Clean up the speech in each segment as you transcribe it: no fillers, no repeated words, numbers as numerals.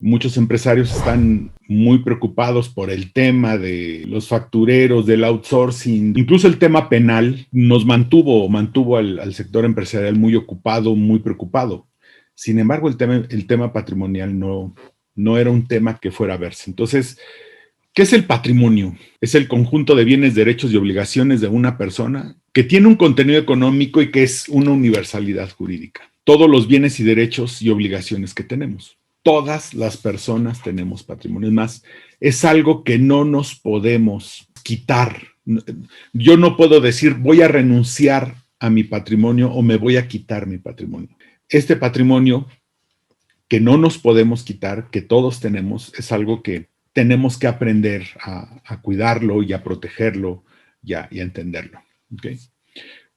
Muchos empresarios están muy preocupados por el tema de los factureros, del outsourcing. Incluso el tema penal nos mantuvo al sector empresarial muy ocupado, muy preocupado. Sin embargo, el tema patrimonial no era un tema que fuera a verse. Entonces, ¿qué es el patrimonio? Es el conjunto de bienes, derechos y obligaciones de una persona que tiene un contenido económico y que es una universalidad jurídica. Todos los bienes y derechos y obligaciones que tenemos. Todas las personas tenemos patrimonio. Es más, es algo que no nos podemos quitar. Yo no puedo decir voy a renunciar a mi patrimonio o me voy a quitar mi patrimonio. Este patrimonio que no nos podemos quitar, que todos tenemos, es algo que tenemos que aprender a cuidarlo y a protegerlo y a entenderlo. ¿Okay?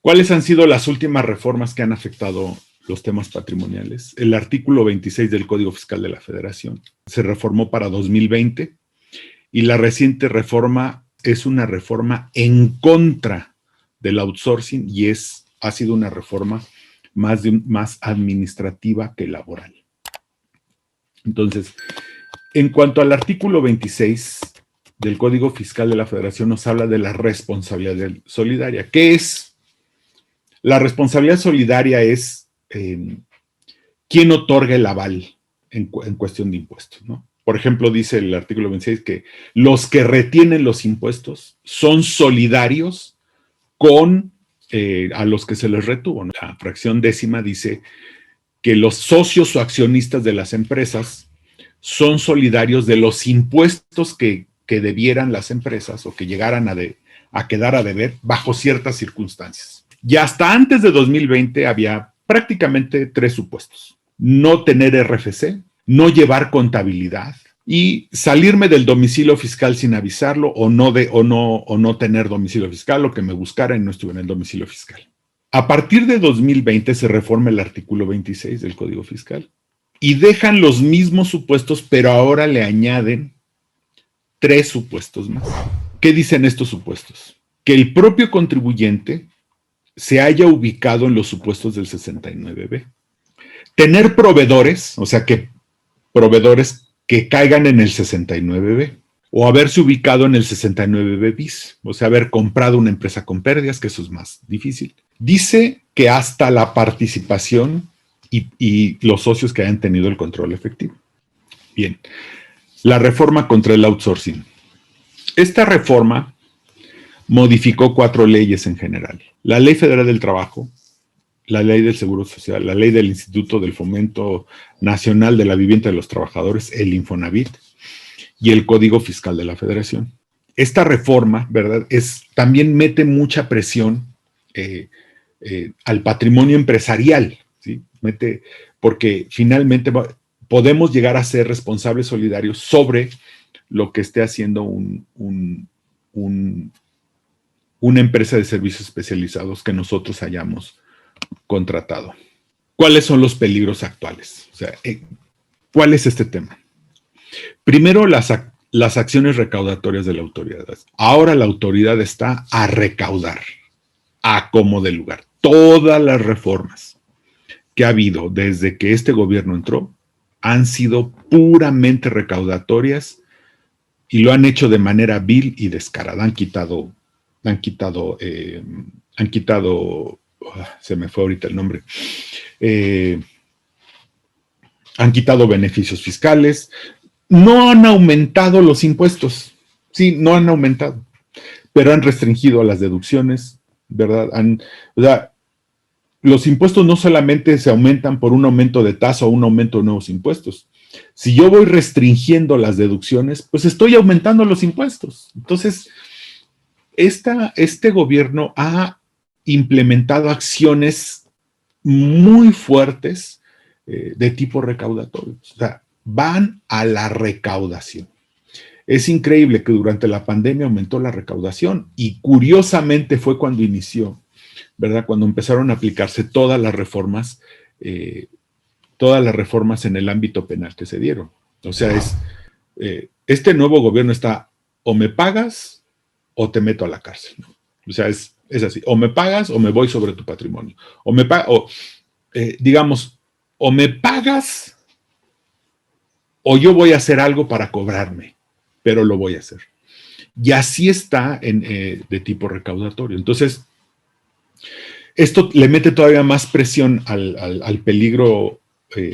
¿Cuáles han sido las últimas reformas que han afectado los temas patrimoniales? El artículo 26 del Código Fiscal de la Federación se reformó para 2020 y la reciente reforma es una reforma en contra del outsourcing y ha sido una reforma más administrativa que laboral. Entonces, en cuanto al artículo 26 del Código Fiscal de la Federación, nos habla de la responsabilidad solidaria. ¿Qué es? La responsabilidad solidaria es quién otorga el aval en cuestión de impuestos, ¿no? Por ejemplo, dice el artículo 26 que los que retienen los impuestos son solidarios con a los que se les retuvo, ¿no? La fracción 10ª dice que los socios o accionistas de las empresas son solidarios de los impuestos que debieran las empresas o que llegaran a quedar a deber bajo ciertas circunstancias. Y hasta antes de 2020 había prácticamente 3 supuestos. No tener RFC, no llevar contabilidad y salirme del domicilio fiscal sin avisarlo o no tener domicilio fiscal o que me buscara y no estuviera en el domicilio fiscal. A partir de 2020 se reforma el artículo 26 del Código Fiscal y dejan los mismos supuestos, pero ahora le añaden 3 supuestos más. ¿Qué dicen estos supuestos? Que el propio contribuyente se haya ubicado en los supuestos del 69B. Tener proveedores, o sea, que proveedores que caigan en el 69B. O haberse ubicado en el 69B bis, o sea, haber comprado una empresa con pérdidas, que eso es más difícil. Dice que hasta la participación y los socios que hayan tenido el control efectivo. Bien, la reforma contra el outsourcing. Esta reforma modificó 4 leyes en general. La Ley Federal del Trabajo, la Ley del Seguro Social, la Ley del Instituto del Fomento Nacional de la Vivienda de los Trabajadores, el Infonavit, y el Código Fiscal de la Federación. Esta reforma, ¿verdad?, también mete mucha presión al patrimonio empresarial, ¿sí? Porque finalmente podemos llegar a ser responsables solidarios sobre lo que esté haciendo una empresa de servicios especializados que nosotros hayamos contratado. ¿Cuáles son los peligros actuales? O sea, ¿cuál es este tema? Primero, las acciones recaudatorias de la autoridad. Ahora la autoridad está a recaudar, a como de lugar. Todas las reformas que ha habido desde que este gobierno entró han sido puramente recaudatorias y lo han hecho de manera vil y descarada. Se me fue ahorita el nombre. Han quitado beneficios fiscales. No han aumentado los impuestos, sí, no han aumentado, pero han restringido las deducciones, ¿verdad? O sea, los impuestos no solamente se aumentan por un aumento de tasa o un aumento de nuevos impuestos. Si yo voy restringiendo las deducciones, pues estoy aumentando los impuestos. Entonces, este gobierno ha implementado acciones muy fuertes de tipo recaudatorio. O sea, van a la recaudación. Es increíble que durante la pandemia aumentó la recaudación y curiosamente fue cuando inició, ¿verdad? Cuando empezaron a aplicarse todas las reformas en el ámbito penal que se dieron. O sea, este nuevo gobierno está o me pagas o te meto a la cárcel, ¿no? O sea, es así, o me pagas o me voy sobre tu patrimonio. O me pagas o yo voy a hacer algo para cobrarme, pero lo voy a hacer. Y así está de tipo recaudatorio. Entonces, esto le mete todavía más presión al peligro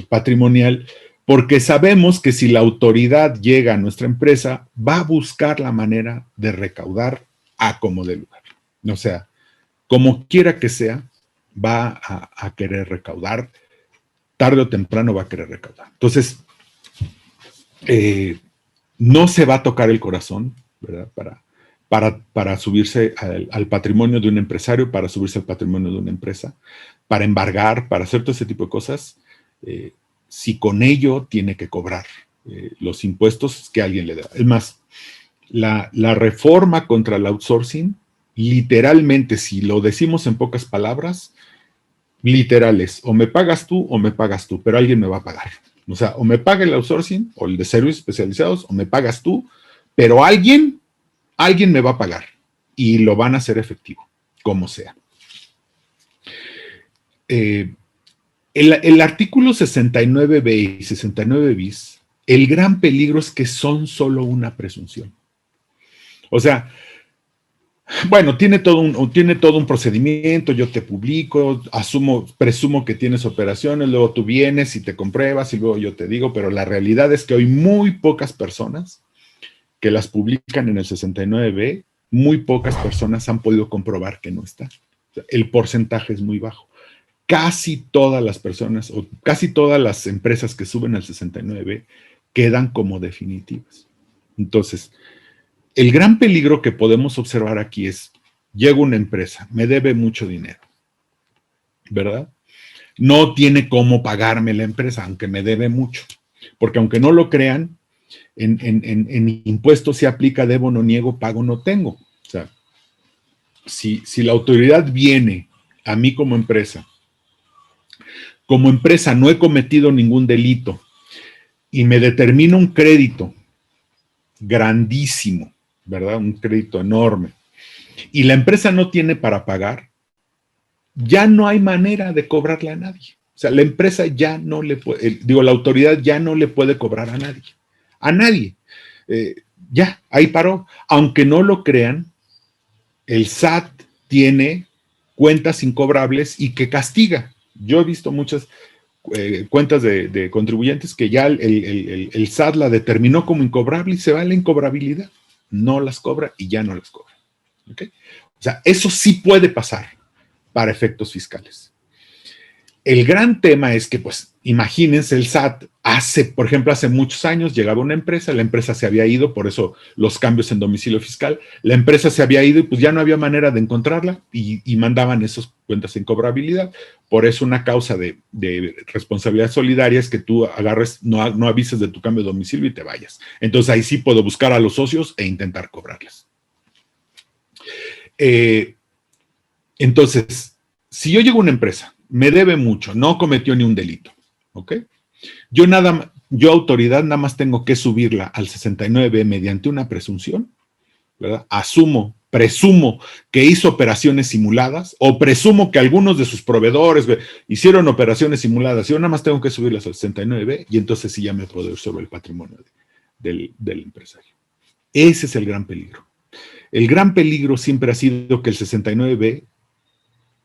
patrimonial, porque sabemos que si la autoridad llega a nuestra empresa, va a buscar la manera de recaudar a como de lugar. O sea, como quiera que sea, va a querer recaudar, tarde o temprano va a querer recaudar. Entonces, no se va a tocar el corazón, ¿verdad? Para subirse al patrimonio de un empresario, para subirse al patrimonio de una empresa, para embargar, para hacer todo ese tipo de cosas, si con ello tiene que cobrar los impuestos que alguien le da. Es más, la reforma contra el outsourcing, literalmente, si lo decimos en pocas palabras, literales, o me pagas tú o me pagas tú, pero alguien me va a pagar. O sea, o me paga el outsourcing o el de servicios especializados, o me pagas tú, pero alguien me va a pagar y lo van a hacer efectivo, como sea. El artículo 69b y 69 bis, el gran peligro es que son solo una presunción. O sea, bueno, tiene todo un procedimiento, yo te publico, presumo que tienes operaciones, luego tú vienes y te compruebas y luego yo te digo, pero la realidad es que hay muy pocas personas que las publican en el 69B, muy pocas personas han podido comprobar que no está. O sea, el porcentaje es muy bajo. Casi todas las personas o casi todas las empresas que suben al 69B quedan como definitivas. Entonces, el gran peligro que podemos observar aquí es, llega una empresa, me debe mucho dinero, ¿verdad? No tiene cómo pagarme la empresa, aunque me debe mucho, porque aunque no lo crean, en impuestos se aplica debo, no niego, pago, no tengo. O sea, si la autoridad viene a mí como empresa no he cometido ningún delito y me determina un crédito grandísimo, ¿verdad? Un crédito enorme, y la empresa no tiene para pagar, ya no hay manera de cobrarle a nadie. O sea, la empresa ya no le puede, la autoridad ya no le puede cobrar a nadie. A nadie. Ya, ahí paró. Aunque no lo crean, el SAT tiene cuentas incobrables y que castiga. Yo he visto muchas cuentas de contribuyentes que ya el SAT la determinó como incobrable y se va a la incobrabilidad. No las cobra y ya no las cobra. ¿Okay? O sea, eso sí puede pasar para efectos fiscales. El gran tema es que, pues, imagínense, el SAT por ejemplo, hace muchos años llegaba una empresa, la empresa se había ido, por eso los cambios en domicilio fiscal, la empresa se había ido y pues ya no había manera de encontrarla y mandaban esas cuentas en cobrabilidad. Por eso una causa de responsabilidad solidaria es que tú agarres, no avises de tu cambio de domicilio y te vayas. Entonces ahí sí puedo buscar a los socios e intentar cobrarles. Entonces, si yo llego a una empresa, me debe mucho, no cometió ni un delito, ¿ok? Yo autoridad nada más tengo que subirla al 69 mediante una presunción, ¿verdad? Presumo que hizo operaciones simuladas o presumo que algunos de sus proveedores hicieron operaciones simuladas. Yo nada más tengo que subirlas al 69 y entonces sí ya me puedo ir sobre el patrimonio del empresario. Ese es el gran peligro. El gran peligro siempre ha sido que el 69B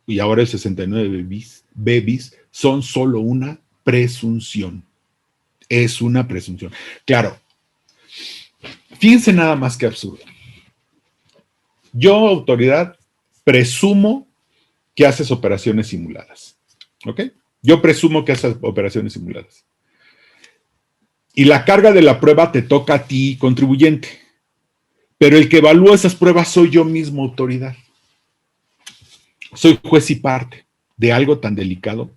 y ahora el 69B bis son solo una presunción. Es una presunción. Claro, fíjense nada más que absurdo. Yo, autoridad, presumo que haces operaciones simuladas. ¿Ok? Yo presumo que haces operaciones simuladas. Y la carga de la prueba te toca a ti, contribuyente. Pero el que evalúa esas pruebas soy yo mismo, autoridad. Soy juez y parte de algo tan delicado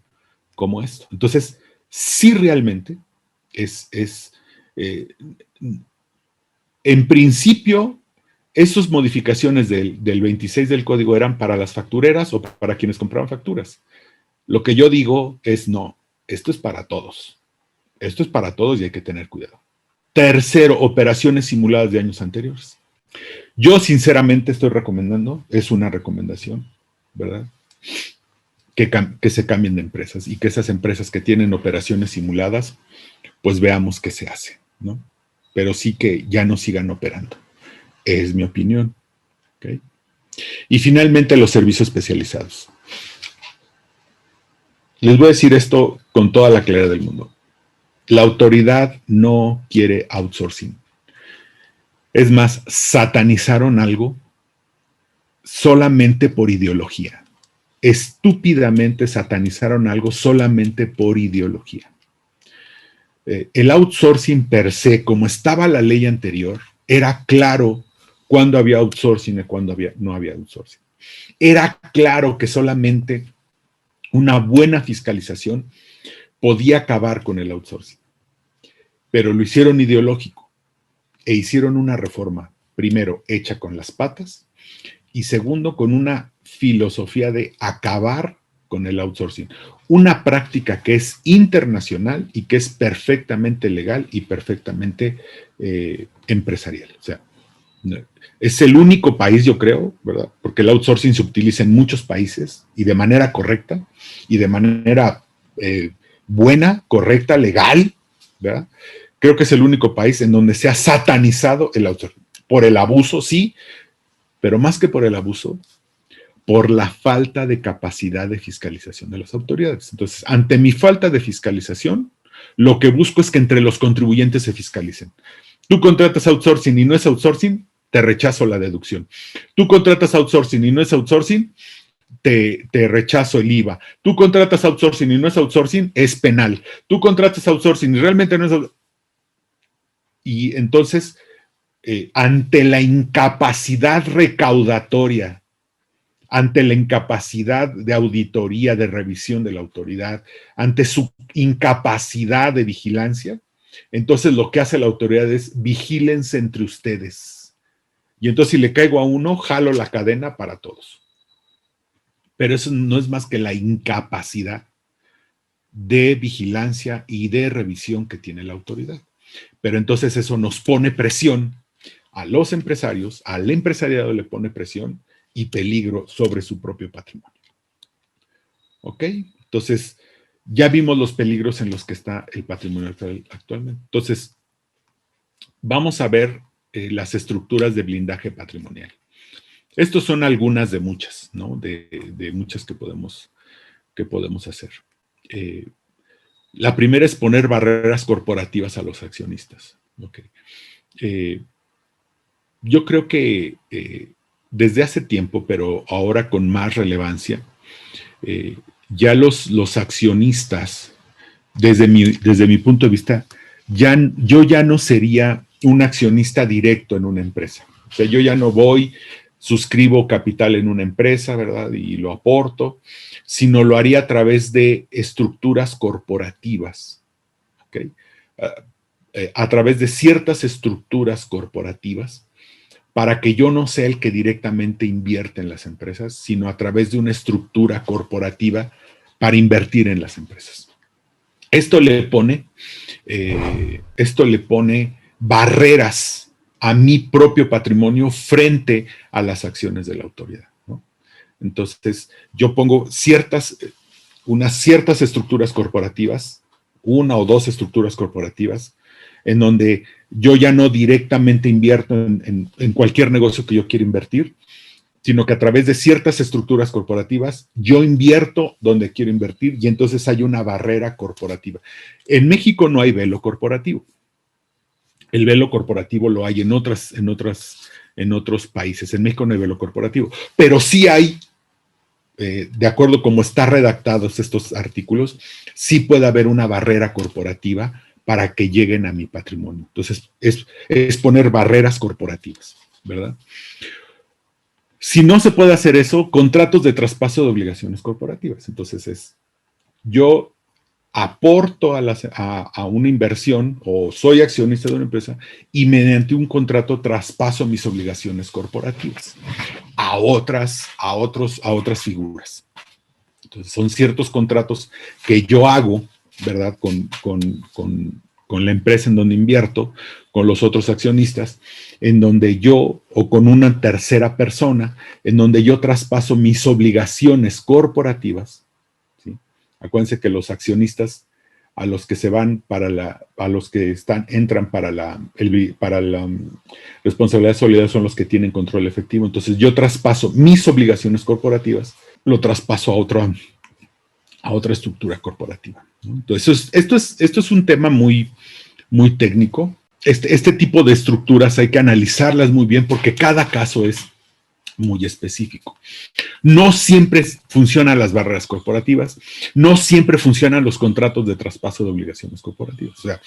como esto. Entonces, sí realmente en principio, esas modificaciones del 26 del código eran para las factureras o para quienes compraban facturas. Lo que yo digo es no, esto es para todos. Esto es para todos y hay que tener cuidado. Tercero, operaciones simuladas de años anteriores. Yo sinceramente estoy recomendando, es una recomendación, ¿verdad? que se cambien de empresas y que esas empresas que tienen operaciones simuladas, pues veamos qué se hace, ¿no? Pero sí que ya no sigan operando. Es mi opinión. ¿Okay? Y finalmente los servicios especializados. Les voy a decir esto con toda la claridad del mundo. La autoridad no quiere outsourcing. Es más, satanizaron algo solamente por ideología. Estúpidamente satanizaron algo solamente por ideología. El outsourcing per se, como estaba la ley anterior, era claro cuándo había outsourcing y cuándo no había outsourcing. Era claro que solamente una buena fiscalización podía acabar con el outsourcing. Pero lo hicieron ideológico e hicieron una reforma, primero, hecha con las patas y segundo, con una filosofía de acabar con el outsourcing. Una práctica que es internacional y que es perfectamente legal y perfectamente empresarial. O sea, es el único país, yo creo, ¿verdad? Porque el outsourcing se utiliza en muchos países y de manera correcta y de manera buena, correcta, legal, ¿verdad? Creo que es el único país en donde se ha satanizado el outsourcing. Por el abuso, sí, pero más que por el abuso, por la falta de capacidad de fiscalización de las autoridades. Entonces, ante mi falta de fiscalización, lo que busco es que entre los contribuyentes se fiscalicen. Tú contratas outsourcing y no es outsourcing, te rechazo la deducción. Tú contratas outsourcing y no es outsourcing, te rechazo el IVA. Tú contratas outsourcing y no es outsourcing, es penal. Tú contratas outsourcing y realmente no es outsourcing. Y entonces, ante la incapacidad recaudatoria, ante la incapacidad de auditoría, de revisión de la autoridad, ante su incapacidad de vigilancia, entonces lo que hace la autoridad es vigílense entre ustedes. Y entonces si le caigo a uno, jalo la cadena para todos. Pero eso no es más que la incapacidad de vigilancia y de revisión que tiene la autoridad. Pero entonces eso nos pone presión a los empresarios, al empresariado le pone presión y peligro sobre su propio patrimonio. ¿Ok? Entonces, ya vimos los peligros en los que está el patrimonio actualmente. Entonces, vamos a ver las estructuras de blindaje patrimonial. Estas son algunas de muchas, ¿no? De muchas que podemos hacer. La primera es poner barreras corporativas a los accionistas. ¿Okay? Yo creo que desde hace tiempo, pero ahora con más relevancia, ya los accionistas, desde mi punto de vista, yo ya no sería un accionista directo en una empresa. O sea, yo ya no voy, suscribo capital en una empresa, ¿verdad? Y lo aporto, sino lo haría a través de estructuras corporativas, ¿ok? A través de ciertas estructuras corporativas, para que yo no sea el que directamente invierte en las empresas, sino a través de una estructura corporativa para invertir en las empresas. Esto le pone barreras a mi propio patrimonio frente a las acciones de la autoridad, ¿no? Entonces, yo pongo unas ciertas estructuras corporativas, una o dos estructuras corporativas, en donde yo ya no directamente invierto en cualquier negocio que yo quiera invertir, sino que a través de ciertas estructuras corporativas yo invierto donde quiero invertir y entonces hay una barrera corporativa. En México no hay velo corporativo. El velo corporativo lo hay en otros países. En México no hay velo corporativo, pero sí hay, de acuerdo como están redactados estos artículos, sí puede haber una barrera corporativa para que lleguen a mi patrimonio. Entonces, es poner barreras corporativas, ¿verdad? Si no se puede hacer eso, contratos de traspaso de obligaciones corporativas. Entonces, yo aporto a una inversión o soy accionista de una empresa y mediante un contrato traspaso mis obligaciones corporativas a otras figuras. Entonces, son ciertos contratos que yo hago, ¿verdad? Con la empresa en donde invierto, con los otros accionistas, en donde yo, o con una tercera persona, en donde yo traspaso mis obligaciones corporativas Acuérdense que los accionistas a los que se van a los que entran para la responsabilidad solidaria son los que tienen control efectivo. Entonces yo traspaso mis obligaciones corporativas, lo traspaso a otra estructura corporativa, ¿no? Entonces esto es un tema muy, muy técnico. Este tipo de estructuras hay que analizarlas muy bien porque cada caso es muy específico. No siempre funcionan las barreras corporativas, no siempre funcionan los contratos de traspaso de obligaciones corporativas. O sea,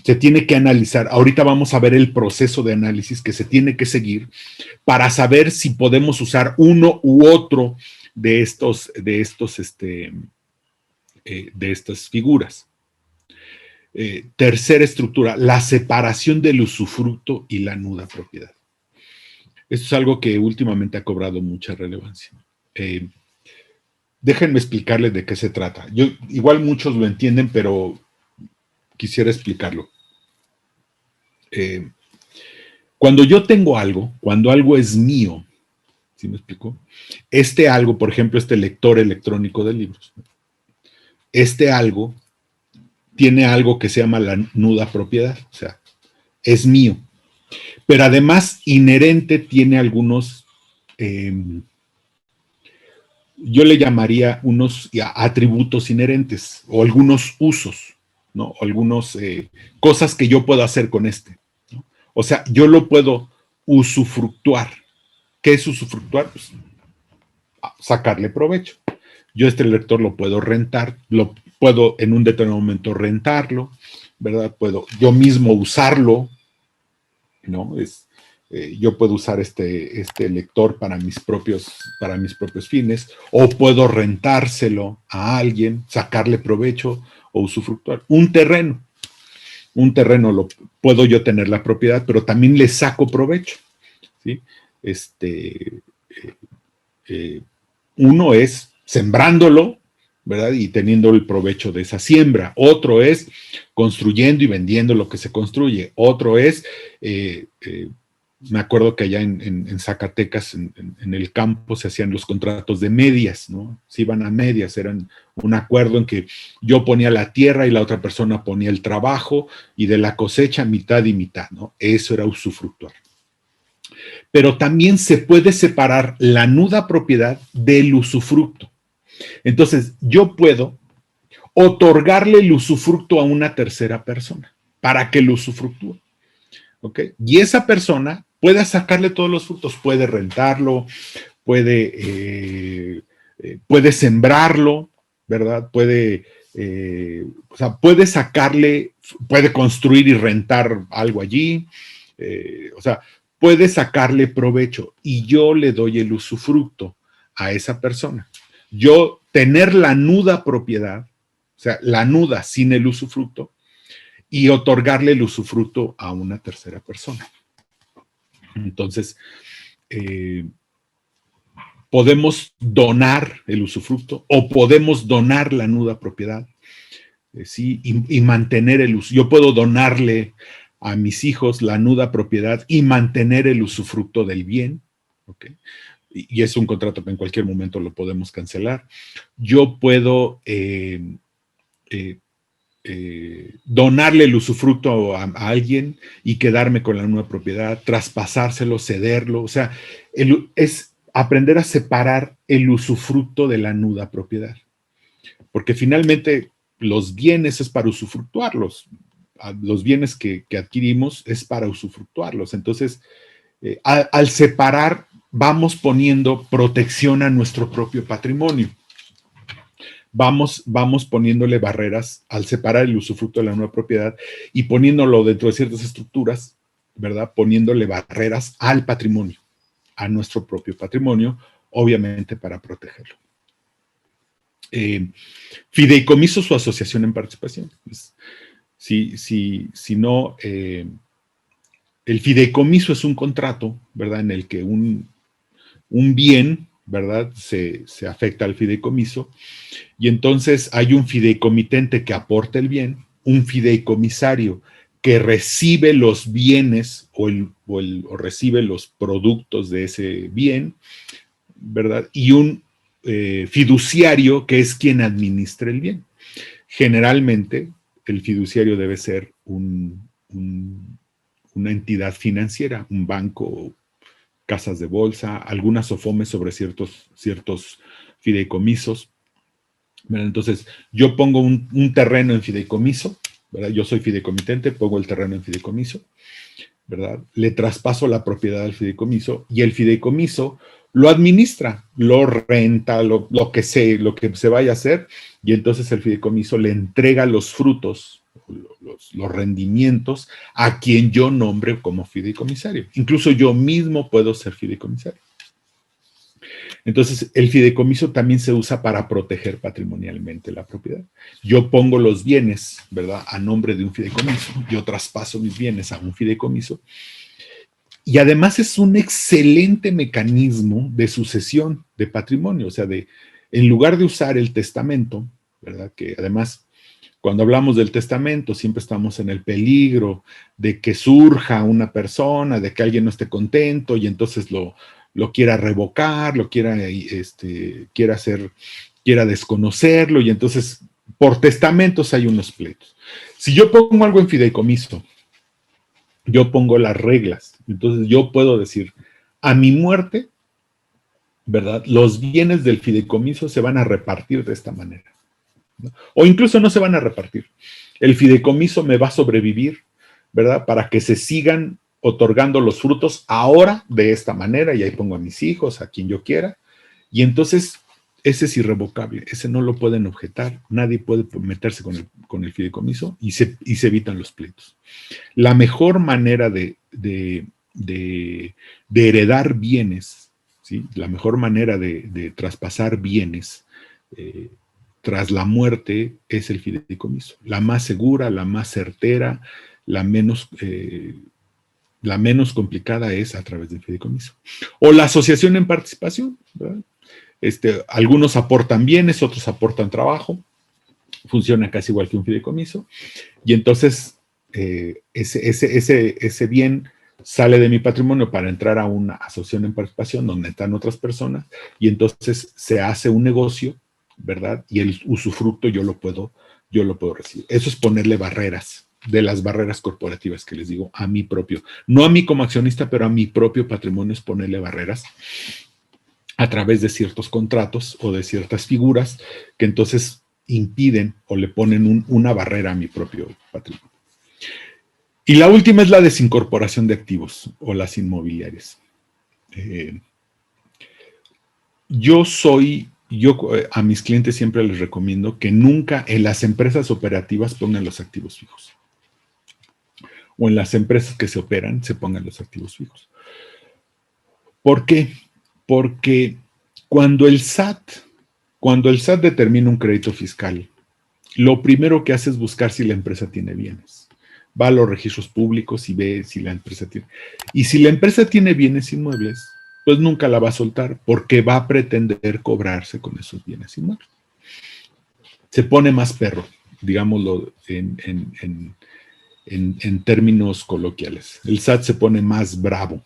se tiene que analizar. Ahorita vamos a ver el proceso de análisis que se tiene que seguir para saber si podemos usar uno u otro de estas figuras. Tercera estructura, la separación del usufructo y la nuda propiedad. Esto es algo que últimamente ha cobrado mucha relevancia. Déjenme explicarles de qué se trata. Igual muchos lo entienden, pero quisiera explicarlo. Cuando yo tengo algo, cuando algo es mío, ¿sí me explico? Este algo, por ejemplo, este lector electrónico de libros, este algo tiene algo que se llama la nuda propiedad, o sea, es mío. Pero además, inherente tiene algunos, yo le llamaría unos atributos inherentes o algunos usos, ¿no? O algunas cosas que yo puedo hacer con este, ¿no? O sea, yo lo puedo usufructuar. ¿Qué es usufructuar? Pues, sacarle provecho. Yo este lector lo puedo rentar, lo puedo en un determinado momento rentarlo, ¿verdad? Puedo yo mismo usarlo, ¿no? Yo puedo usar este lector para mis propios fines, o puedo rentárselo a alguien, sacarle provecho o usufructuar. Un terreno lo puedo yo tener la propiedad, pero también le saco provecho, ¿sí? Uno es sembrándolo, ¿verdad? Y teniendo el provecho de esa siembra. Otro es construyendo y vendiendo lo que se construye. Otro es, me acuerdo que allá en Zacatecas, en el campo, se hacían los contratos de medias, ¿no? Se iban a medias, eran un acuerdo en que yo ponía la tierra y la otra persona ponía el trabajo, y de la cosecha mitad y mitad, ¿no? Eso era usufructuar. Pero también se puede separar la nuda propiedad del usufructo. Entonces, yo puedo otorgarle el usufructo a una tercera persona para que lo usufructúe, ¿ok? Y esa persona puede sacarle todos los frutos, puede rentarlo, puede sembrarlo, ¿verdad? Puede sacarle, puede construir y rentar algo allí, o sea, puede sacarle provecho y yo le doy el usufructo a esa persona. Yo tener la nuda propiedad, o sea, la nuda sin el usufructo, y otorgarle el usufructo a una tercera persona. Entonces, podemos donar el usufructo o podemos donar la nuda propiedad, ¿sí? Y mantener el uso. Yo puedo donarle a mis hijos la nuda propiedad y mantener el usufructo del bien, ¿ok? Y es un contrato que en cualquier momento lo podemos cancelar. Yo puedo donarle el usufructo a alguien y quedarme con la nueva propiedad, traspasárselo, cederlo. O sea, es aprender a separar el usufructo de la nuda propiedad. Porque finalmente los bienes es para usufructuarlos. Los bienes que adquirimos es para usufructuarlos. Entonces, al separar, vamos poniendo protección a nuestro propio patrimonio. Vamos poniéndole barreras al separar el usufructo de la nueva propiedad y poniéndolo dentro de ciertas estructuras, ¿verdad? Poniéndole barreras al patrimonio, a nuestro propio patrimonio, obviamente para protegerlo. Fideicomisos o asociación en participación. Pues, si no, el fideicomiso es un contrato, ¿verdad? En el que un bien, ¿verdad? Se afecta al fideicomiso, y entonces hay un fideicomitente que aporta el bien, un fideicomisario que recibe los bienes o recibe los productos de ese bien, ¿verdad? Y un fiduciario que es quien administra el bien. Generalmente, el fiduciario debe ser una entidad financiera, un banco, casas de bolsa, algunas SOFOMES sobre ciertos fideicomisos, ¿verdad? Entonces, yo pongo un terreno en fideicomiso, ¿verdad? Yo soy fideicomitente, pongo el terreno en fideicomiso, ¿verdad? Le traspaso la propiedad al fideicomiso y el fideicomiso lo administra, lo renta, lo que se vaya a hacer, y entonces el fideicomiso le entrega los frutos, los rendimientos a quien yo nombre como fideicomisario. Incluso yo mismo puedo ser fideicomisario. Entonces, el fideicomiso también se usa para proteger patrimonialmente la propiedad. Yo pongo los bienes, ¿verdad?, a nombre de un fideicomiso, yo traspaso mis bienes a un fideicomiso, y además es un excelente mecanismo de sucesión de patrimonio, o sea, en lugar de usar el testamento, ¿verdad?, que además, cuando hablamos del testamento, siempre estamos en el peligro de que surja una persona, de que alguien no esté contento y entonces lo quiera revocar, quiera desconocerlo, y entonces por testamentos hay unos pleitos. Si yo pongo algo en fideicomiso, yo pongo las reglas, entonces yo puedo decir, a mi muerte, ¿verdad?, los bienes del fideicomiso se van a repartir de esta manera, ¿no? O incluso no se van a repartir. El fideicomiso me va a sobrevivir, ¿verdad?, para que se sigan otorgando los frutos ahora de esta manera, y ahí pongo a mis hijos, a quien yo quiera, y entonces ese es irrevocable, ese no lo pueden objetar, nadie puede meterse con el fideicomiso y se evitan los pleitos. La mejor manera de heredar bienes, ¿sí?, la mejor manera de traspasar bienes tras la muerte es el fideicomiso. La más segura, la más certera, la menos complicada es a través del fideicomiso. O la asociación en participación, ¿verdad? Algunos aportan bienes, otros aportan trabajo, funciona casi igual que un fideicomiso, y entonces ese bien sale de mi patrimonio para entrar a una asociación en participación donde están otras personas, y entonces se hace un negocio, ¿verdad? Y el usufructo yo lo puedo recibir. Eso es ponerle barreras, de las barreras corporativas que les digo, a mi propio, no a mí como accionista, pero a mi propio patrimonio, es ponerle barreras a través de ciertos contratos o de ciertas figuras que entonces impiden o le ponen una barrera a mi propio patrimonio. Y la última es la desincorporación de activos o las inmobiliarias. Yo a mis clientes siempre les recomiendo que nunca en las empresas operativas pongan los activos fijos. O en las empresas que se operan se pongan los activos fijos. ¿Por qué? Porque cuando el SAT determina un crédito fiscal, lo primero que hace es buscar si la empresa tiene bienes. Va a los registros públicos y ve si la empresa tiene. Y si la empresa tiene bienes inmuebles, pues nunca la va a soltar porque va a pretender cobrarse con esos bienes inmuebles. Se pone más perro, digámoslo en términos coloquiales. El SAT se pone más bravo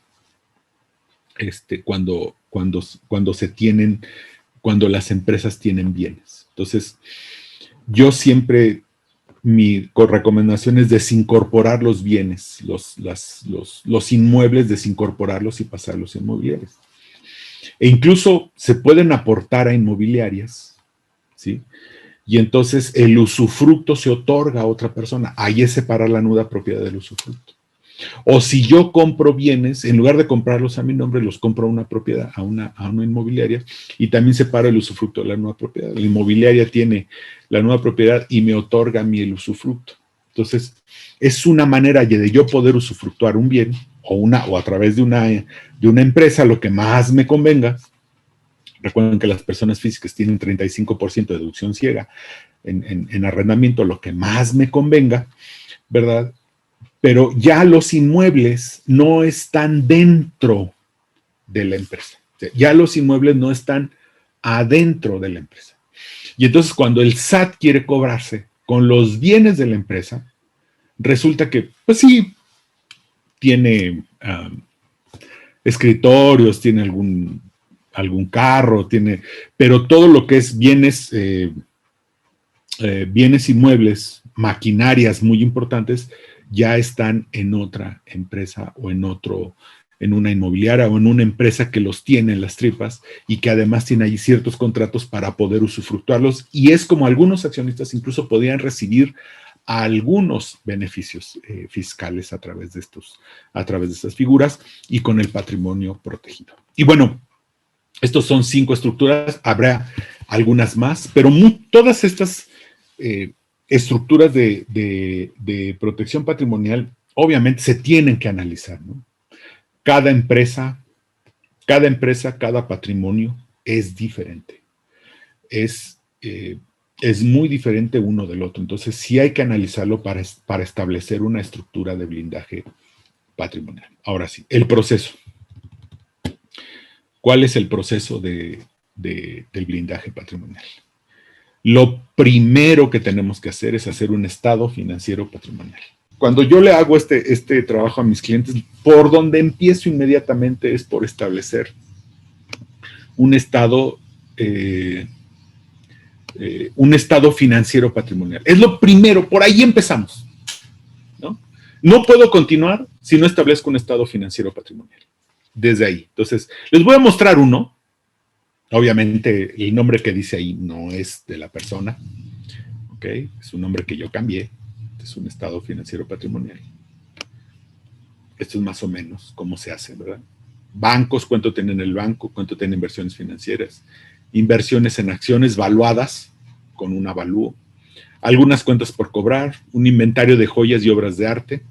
cuando las empresas tienen bienes. Entonces, yo siempre, mi recomendación es desincorporar los bienes, los inmuebles, desincorporarlos y pasarlos a inmobiliarias. E incluso se pueden aportar a inmobiliarias, ¿sí? Y entonces el usufructo se otorga a otra persona. Ahí es separar la nuda propiedad del usufructo. O si yo compro bienes, en lugar de comprarlos a mi nombre, los compro a una propiedad, a una inmobiliaria, y también separo el usufructo de la nueva propiedad. La inmobiliaria tiene la nueva propiedad y me otorga a mí el usufructo. Entonces, es una manera de yo poder usufructuar un bien o a través de una empresa, lo que más me convenga. Recuerden que las personas físicas tienen 35% de deducción ciega en arrendamiento, lo que más me convenga, ¿verdad? Pero ya los inmuebles no están dentro de la empresa. O sea, ya los inmuebles no están adentro de la empresa. Y entonces cuando el SAT quiere cobrarse con los bienes de la empresa, resulta que, pues sí, tiene escritorios, tiene algún carro, pero todo lo que es bienes inmuebles, maquinarias muy importantes, ya están en otra empresa o en una inmobiliaria o en una empresa que los tiene en las tripas y que además tiene allí ciertos contratos para poder usufructuarlos, y es como algunos accionistas incluso podían recibir algunos beneficios fiscales a través de estas figuras y con el patrimonio protegido. Y bueno, estos son 5 estructuras, habrá algunas más, pero todas estas estructuras de protección patrimonial obviamente se tienen que analizar, ¿no? Cada empresa, cada patrimonio es diferente. Es muy diferente uno del otro. Entonces, sí hay que analizarlo para establecer una estructura de blindaje patrimonial. Ahora sí, el proceso. ¿Cuál es el proceso del blindaje patrimonial? Lo primero que tenemos que hacer es hacer un estado financiero patrimonial. Cuando yo le hago este trabajo a mis clientes, por donde empiezo inmediatamente es por establecer un estado financiero patrimonial. Es lo primero, por ahí empezamos, ¿no? No puedo continuar si no establezco un estado financiero patrimonial. Desde ahí. Entonces, les voy a mostrar uno. Obviamente, el nombre que dice ahí no es de la persona, ¿ok? Es un nombre que yo cambié. Es un estado financiero patrimonial. Esto es más o menos cómo se hace, ¿verdad? Bancos, cuánto tienen el banco, cuánto tienen inversiones financieras, inversiones en acciones valuadas con un avalúo, algunas cuentas por cobrar, un inventario de joyas y obras de arte,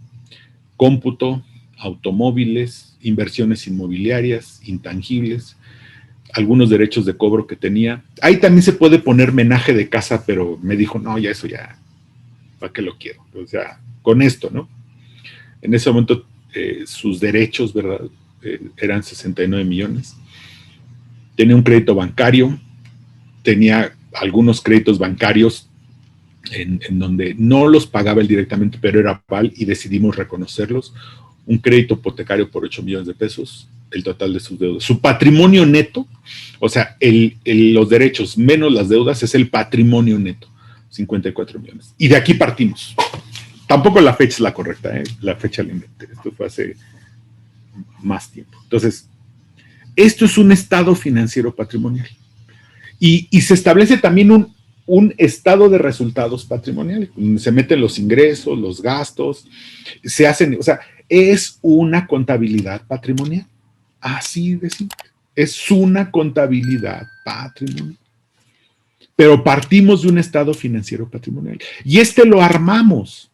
cómputo, automóviles, inversiones inmobiliarias, intangibles, algunos derechos de cobro que tenía. Ahí también se puede poner menaje de casa, pero me dijo, no, ya eso ya, ¿para qué lo quiero? O sea, con esto, ¿no? En ese momento sus derechos, ¿verdad? Eran 69 millones. Tenía un crédito bancario, tenía algunos créditos bancarios en donde no los pagaba él directamente, pero era PAL y decidimos reconocerlos. Un crédito hipotecario por 8 millones de pesos, el total de sus deudas. Su patrimonio neto, o sea, los derechos menos las deudas es el patrimonio neto, 54 millones. Y de aquí partimos. Tampoco la fecha es la correcta, ¿eh? La fecha la inventé. Esto fue hace más tiempo. Entonces, esto es un estado financiero patrimonial. Y se establece también un estado de resultados patrimoniales. Se meten los ingresos, los gastos, se hacen, o sea, es una contabilidad patrimonial. Así de simple. Es una contabilidad patrimonial. Pero partimos de un estado financiero patrimonial. Y lo armamos.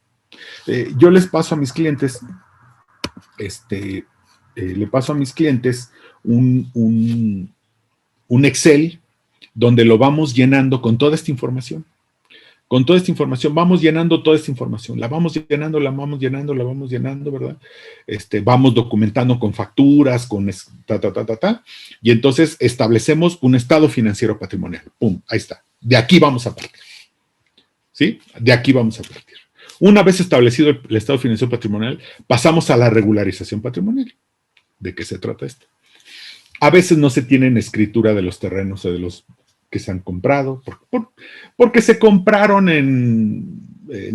Yo les paso a mis clientes, le paso a mis clientes un Excel donde lo vamos llenando con toda esta información. Con toda esta información, vamos llenando toda esta información, la vamos llenando, ¿verdad? Vamos documentando con facturas, con y entonces establecemos un estado financiero patrimonial. ¡Pum! Ahí está. De aquí vamos a partir. ¿Sí? De aquí vamos a partir. Una vez establecido el estado financiero patrimonial, pasamos a la regularización patrimonial. ¿De qué se trata esto? A veces no se tienen escritura de los terrenos o de los que se han comprado, porque se compraron en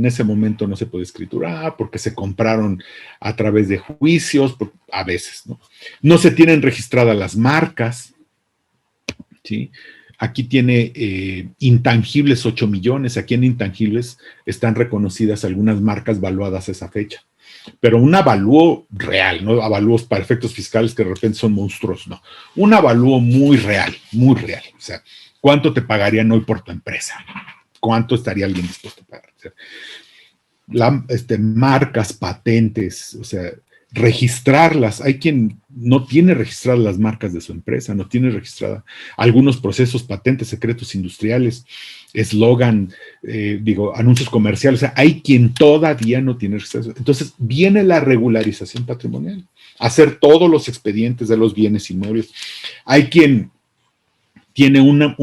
ese momento no se puede escriturar, porque se compraron a través de juicios, a veces, ¿no? No se tienen registradas las marcas, ¿sí? Aquí tiene intangibles 8 millones, aquí en intangibles están reconocidas algunas marcas valuadas a esa fecha. Pero un avalúo real, no avalúos para efectos fiscales que de repente son monstruosos, no. Un avalúo muy real, o sea, ¿cuánto te pagarían hoy por tu empresa? ¿Cuánto estaría alguien dispuesto a pagar? O sea, marcas, patentes, o sea, registrarlas. Hay quien no tiene registradas las marcas de su empresa, no tiene registrada algunos procesos, patentes, secretos industriales, eslogan, anuncios comerciales. O sea, hay quien todavía no tiene registrados. Entonces, viene la regularización patrimonial, hacer todos los expedientes de los bienes inmuebles. Hay quien tiene una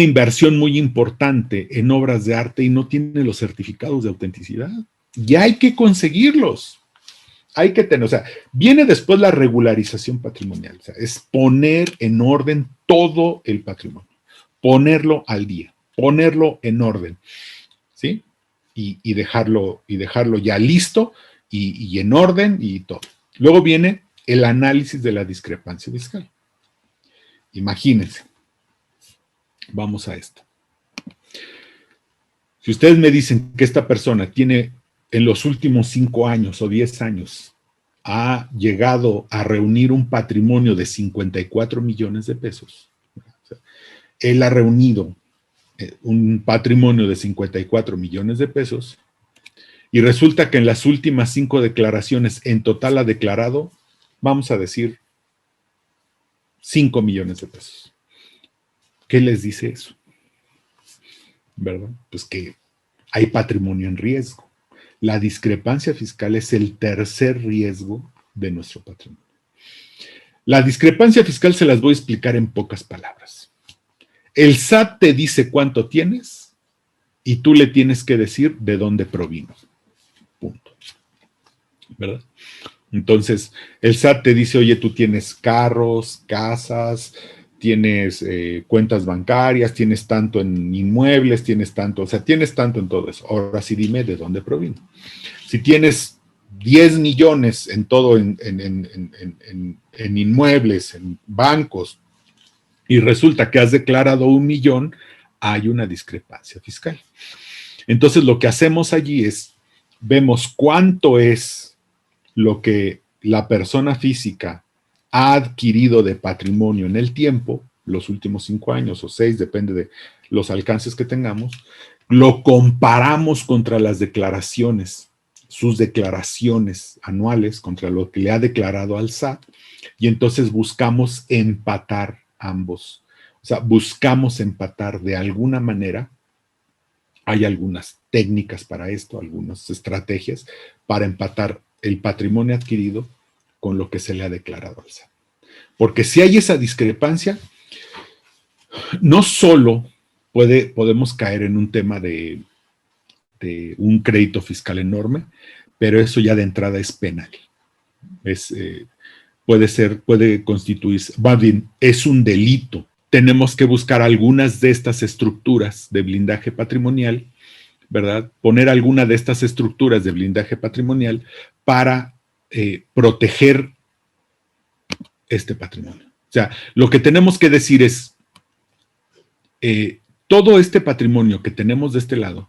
inversión muy importante en obras de arte y no tiene los certificados de autenticidad. Ya hay que conseguirlos. hay que tener, o sea, viene después la regularización patrimonial, o sea, es poner en orden todo el patrimonio, ponerlo al día, ponerlo en orden, ¿sí? Y dejarlo ya listo y en orden y todo. Luego viene el análisis de la discrepancia fiscal. Imagínense, vamos a esto. Si ustedes me dicen que esta persona tiene en los últimos 5 años o 10 años ha llegado a reunir un patrimonio de 54 millones de pesos, o sea, él ha reunido un patrimonio de 54 millones de pesos y resulta que en las últimas 5 declaraciones en total ha declarado, vamos a decir, 5 millones de pesos. ¿Qué les dice eso? ¿Verdad? Pues que hay patrimonio en riesgo. La discrepancia fiscal es el tercer riesgo de nuestro patrimonio. La discrepancia fiscal se las voy a explicar en pocas palabras. El SAT te dice cuánto tienes y tú le tienes que decir de dónde provino. Punto. ¿Verdad? Entonces, el SAT te dice, oye, tú tienes carros, casas, tienes cuentas bancarias, tienes tanto en inmuebles, tienes tanto, o sea, tienes tanto en todo eso. Ahora sí dime de dónde provino. Si tienes 10 millones en todo, en inmuebles, en bancos, y resulta que has declarado 1 millón, hay una discrepancia fiscal. Entonces, lo que hacemos allí es, vemos cuánto es lo que la persona física ha adquirido de patrimonio en el tiempo, los últimos 5 años o 6, depende de los alcances que tengamos, lo comparamos contra las declaraciones, sus declaraciones anuales, contra lo que le ha declarado al SAT, y entonces buscamos empatar ambos. O sea, buscamos empatar de alguna manera. Hay algunas técnicas para esto, algunas estrategias para empatar el patrimonio adquirido con lo que se le ha declarado al SAT. Porque si hay esa discrepancia, no solo podemos caer en un tema de un crédito fiscal enorme, pero eso ya de entrada es penal. Puede constituirse, más bien, es un delito. Tenemos que buscar algunas de estas estructuras de blindaje patrimonial, ¿verdad? Poner alguna de estas estructuras de blindaje patrimonial para proteger este patrimonio. O sea, lo que tenemos que decir es, todo este patrimonio que tenemos de este lado,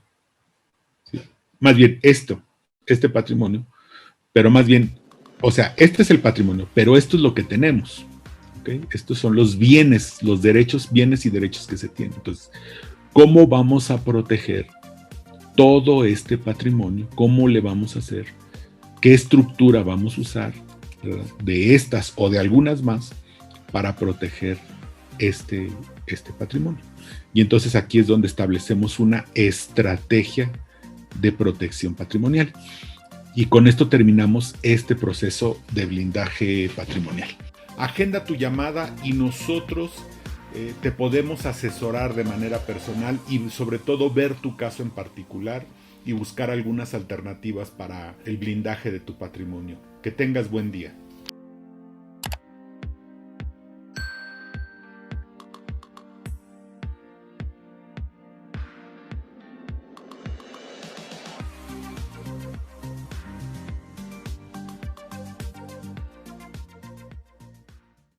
¿sí? Más bien este patrimonio, pero más bien, o sea, este es el patrimonio, pero esto es lo que tenemos. ¿Okay? Estos son los bienes, los derechos, bienes y derechos que se tienen. Entonces, ¿cómo vamos a proteger todo este patrimonio? ¿Cómo le vamos a hacer? ¿Qué estructura vamos a usar, ¿verdad? De estas o de algunas más para proteger este patrimonio? Y entonces aquí es donde establecemos una estrategia de protección patrimonial. Y con esto terminamos este proceso de blindaje patrimonial. Agenda tu llamada y nosotros te podemos asesorar de manera personal y sobre todo ver tu caso en particular y buscar algunas alternativas para el blindaje de tu patrimonio. Que tengas buen día.